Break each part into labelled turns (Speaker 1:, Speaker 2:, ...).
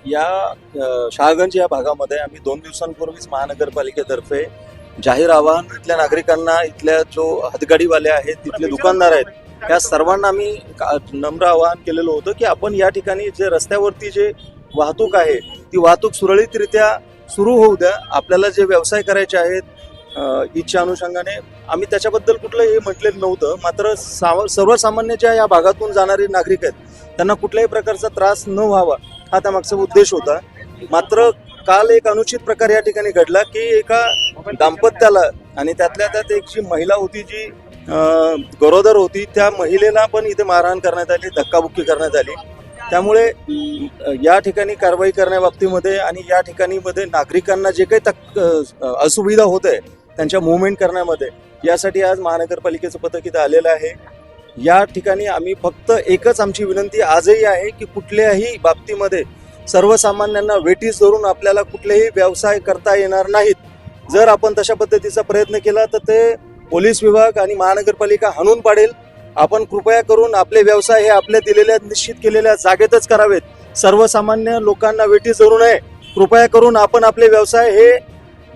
Speaker 1: या शहागंज या भागामध्ये आम्ही 2 दिवसांपूर्वीच महानगरपालिकेतर्फे जाहीर आवाहन इथल्या नागरिकांना, इथल्या जो हातगाडीवाले आहेत, तिथले दुकानदार आहेत, या सर्वांना आम्ही नम्र आवाहन केलेलं होतं की आपण या ठिकाणी जे रस्त्यावरती जे वाहतूक आहे ती वाहतूक सुरळीतरित्या सुरू होऊ द्या. आपल्याला जे व्यवसाय करायचे आहेत ईदच्या अनुषंगाने आम्ही त्याच्याबद्दल कुठलंही म्हटलेलं नव्हतं. मात्र सर्वसामान्य ज्या या भागातून जाणारे नागरिक आहेत त्यांना कुठल्याही प्रकारचा त्रास न व्हावा हा त्यामागचा उद्देश होता. मात्र काल एक अनुचित प्रकार या ठिकाणी घडला की एका दाम्पत्याला आणि त्यातल्या त्यात एक जी महिला होती, जी गरोदर होती, त्या महिलेला पण इथे मारहाण करण्यात आली, धक्काबुक्की करण्यात आली. त्यामुळे या ठिकाणी कारवाई करण्याबाबतीमध्ये आणि या ठिकाणी मध्ये नागरिकांना जे काही असुविधा होत आहे त्यांच्या मुवमेंट करण्यामध्ये, यासाठी आज महानगरपालिकेचं पथक इथं आलेलं आहे. या ठिकाणी आम्ही फक्त एकच आमची विनंती आजही आहे की कुठल्याही बाबतीमध्ये सर्वसामान्यांना वेठीस धरून आपल्याला कुठलेही व्यवसाय करता येणार नाहीत. जर आपण तशा पद्धतीचा प्रयत्न केला तर ते पोलीस विभाग आणि महानगरपालिका हाणून पाडेल. आपण कृपया करून आपले व्यवसाय हे आपल्या दिलेल्या निश्चित केलेल्या जागेतच करावेत. सर्वसामान्य लोकांना वेठीस धरू नये. कृपया करून आपण आपले व्यवसाय हे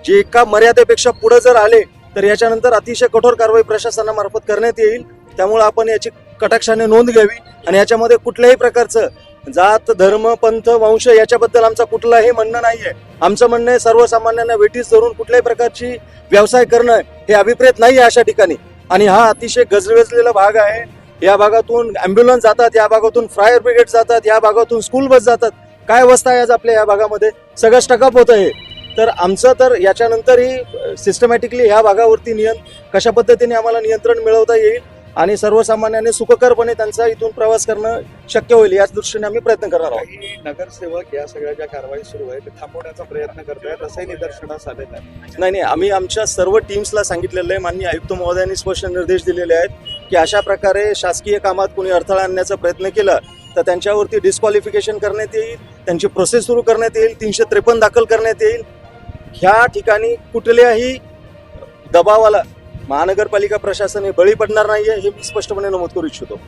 Speaker 1: जे एका मर्यादेपेक्षा पुढे जर आले तर याच्यानंतर अतिशय कठोर कारवाई प्रशासनामार्फत करण्यात येईल. त्यामुळे आपण याची कटाक्षाने नोंद घ्यावी आणि याच्यामध्ये कुठल्याही प्रकारचं जात, धर्म, पंथ, वंश याच्याबद्दल आमचं कुठलंही म्हणणं नाहीये. आमचं म्हणणं आहे सर्वसामान्यांना वेठीस धरून कुठल्याही प्रकारची व्यवसाय करणं हे अभिप्रेत नाही आहे अशा ठिकाणी. आणि हा अतिशय गजबजलेला भाग आहे. या भागातून ॲम्ब्युलन्स जातात, या भागातून फायर ब्रिगेड जातात, या भागातून स्कूल बस जातात. काय अवस्था आहे आज आपल्या या भागामध्ये? सगळं स्टकअप होत आहे. तर आमचं तर याच्यानंतरही सिस्टमॅटिकली ह्या भागावरती कशा पद्धतीने आम्हाला नियंत्रण मिळवता येईल आणि सर्वसामान्यांनी सुखकरपणे त्यांचा इथून प्रवास करणं शक्य होईल याच दृष्टीने आम्ही प्रयत्न करणार आहोत.
Speaker 2: काही नगरसेवक या सगळ्या ज्या कारवाई सुरू आहे ते थांबवण्याचा प्रयत्न करतायत असंही निदर्शनास आलेलं आहे.
Speaker 1: नाही, आम्ही आमच्या सर्व टीम्सला सांगितलेलं आहे. माननीय आयुक्त महोदयांनी स्पष्ट निर्देश दिलेले आहेत की अशा प्रकारे शासकीय कामात कोणी अडथळा आणण्याचा प्रयत्न केला तर त्यांच्यावरती डिस्क्वालिफिकेशन करण्यात येईल, त्यांची प्रोसेस सुरू करण्यात येईल, 353 दाखल करण्यात येईल. ह्या ठिकाणी कुठल्याही दबावाला महानगरपालिका प्रशासन हे बळी पडणार नाहीये हे मी स्पष्टपणे नमूद करू इच्छितो.